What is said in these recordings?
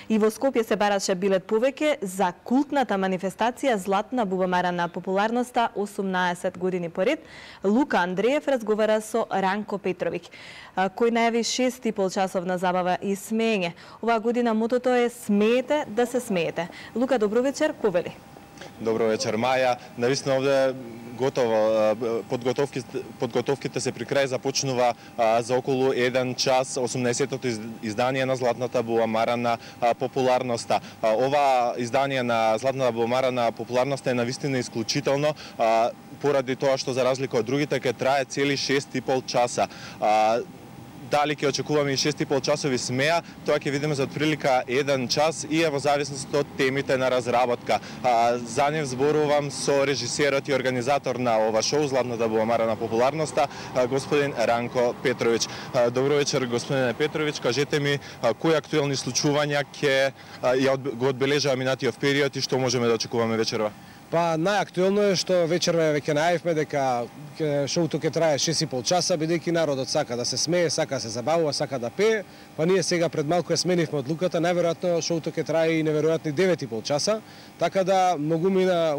И во Скопје се бараше билет повеќе за култната манифестација Златна бубамара на популарноста 18 години поред. Лука Андреев разговара со Ранко Петровиќ, кој најави 6,5 часовна забава и смеење. Оваа година мотото е "Смеете да се смеете". Лука, добро вечер, ковели? Добро вечер, Маја. Навистина овде готово. Подготовките се при крај, започнува за околу 1 час 18-тото издание на Златната бубамара на популарноста. Ова издание на Златната бубамара на популарноста е навистина исклучително, поради тоа што за разлика од другите ќе трае цели 6,5 часа. Дали ќе очекуваме и 6,5 часови смеа, тоа ќе видиме за отприлика 1 час и е во зависност од темите на разработка. За нив зборувам со режисерот и организатор на ова шоу, Златната бубамара на популарноста, господин Ранко Петровиќ. Добро вечер, господине Петровиќ, кажете ми кои актуелни случувања ќе го одбележава минатиот период и што можеме да очекуваме вечерва? Па најактуелно е што вечерва веќе најавивме дека шоуто ќе трае 6,5 часа, бидејќи народот сака да се смее, сака да се забавува, сака да пее, па ние сега пред малку ја сменивме одлуката, најверојатно шоуто ќе трае и неверојатни 9,5 часа, така да многумина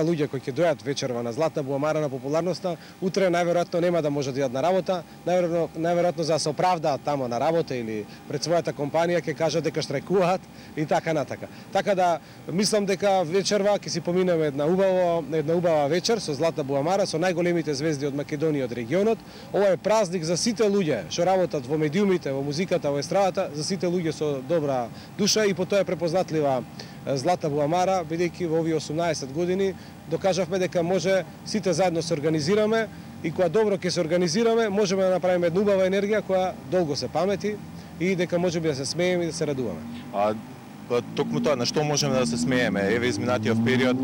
луѓе кои ќе дојат вечерва на Златна бубамара на популарноста, утре најверојатно нема да може да идат на работа, најверојатно за да се оправдаат тамо на работа или пред својата компанија ќе кажат дека штрајкуваат и така натака. Така да мислам дека вечерва ќе си поминеме една убава вечер со Златна бубамара, со најголемите звезди од Македонија, од регионот. Ова е празник за сите луѓе што работат во медиумите, во музиката, во естрадата, за сите луѓе со добра душа и по тоа е препознатлива Златна бубамара, бидејќи во овие 18 години докажавме дека може сите заедно се организираме и кога добро ќе се организираме, можеме да направиме една убава енергија која долго се памети и дека можеме да се смееме и да се радуваме. Токму тоа, на што можеме да се смееме? Еве изминатиот период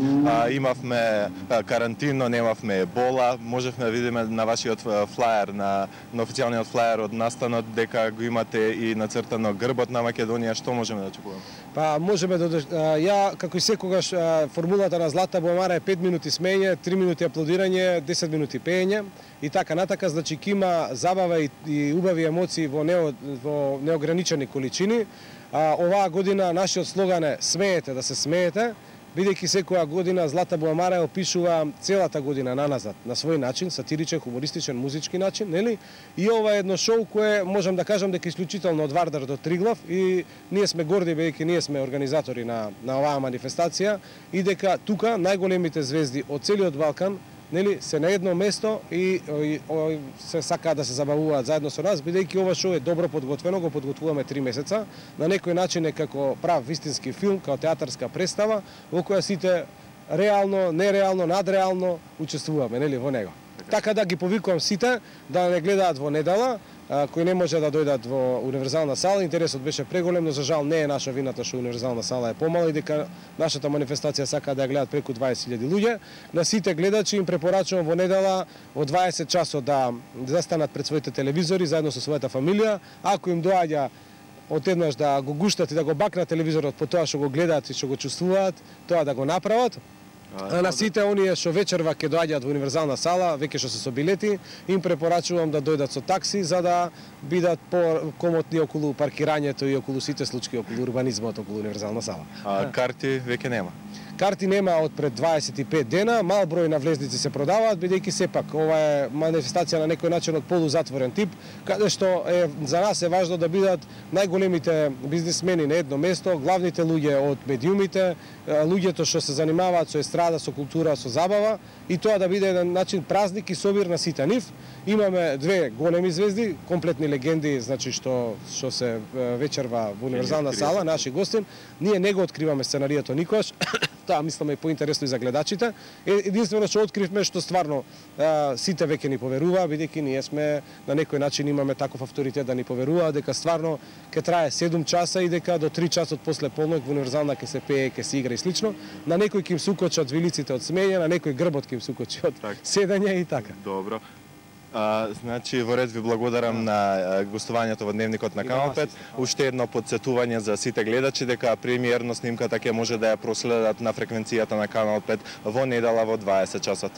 имавме карантинно, немавме ебола, можевме да видиме на вашиот флаер, на официјалниот флаер од настанот дека го имате и нацртано грбот на Македонија, што можеме да очекуваме? Па можеме да ја како и секогаш формулата на Златна бубамара е 5 минути смеење, 3 минути аплодирање, 10 минути пеење и така натака, значи ќе има забава и убави емоции во неограничени количини. Оваа година нашиот слоган е "Смеете да се смеете", бидејќи секоја година Златна бубамара опишува целата година наназад на свој начин, сатиричен, хумористичен, музички начин, нели? И ова е едно шоу кое можам да кажам дека е исклучително од Вардар до Триглав и ние сме горди бидејќи ние сме организатори на оваа манифестација и дека тука најголемите звезди од целиот Балкан нели се на едно место и се сакаат да се забавуваат заедно со нас, бидејќи ова шоу е добро подготвено, го подготвуваме 3 месеца. На некој начин е како прав вистински филм, како театарска представа, во која сите реално, нереално, надреално учествуваме, нели, во него. Така да ги повикувам сите да не гледаат во недела, кои не може да дојдат во универзална сала. Интересот беше преголем, но за жал не е наша вината што универзална сала е помала и дека нашата манифестација сака да ја гледат преку 20.000 луѓе. На сите гледачи им препорачувам во недела во 20 часот да застанат пред своите телевизори заедно со својата фамилија. Ако им доаѓа одеднаш да го гуштат и да го бакнат телевизорот по тоа што го гледаат и што го чувствуваат, тоа да го направат. А на сите оние што вечерва ќе доаѓаат во универзална сала, веќе што се со билети, им препорачувам да дојдат со такси за да бидат покомотни околу паркирањето и околу сите случаи околу урбанизмот околу универзална сала. Карти веќе нема? Карти нема од пред 25 дена, мал број на влезници се продаваат, бидејќи сепак ова е манифестација на некој начин од полузатворен тип, каде што за нас е важно да бидат најголемите бизнисмени на едно место, главните луѓе од медиумите, луѓето што се занимаваат со естрада, со култура, со забава и тоа да биде еден начин празник и собир на сите нив. Имаме две големи звезди, комплетни легенди, значи што се вечерва во универзална сала, наши гости. Ние не го откриваме сценарието никогаш. Тоа мислам е поинтересно и за гледачите. Единствено што откривме што стварно сите веќе ни поверуваа, бидејќи ние сме на некој начин имаме таков авторитет да ни поверуваат дека стварно ќе трае 7 часа и дека до 3 часот после полнок во универзална ќе се пее, ќе се игра и слично. На некој ќе им се укочат вилиците од смење, на некој грбот ќе им се укочи од седење и така. Добро. Значи, во ред ви благодарам на гостувањето во Дневникот на Канал 5. Уште едно подсетување за сите гледачи дека премиерно снимката ќе може да ја проследат на фреквенцијата на Канал 5 во недела во 20 часот.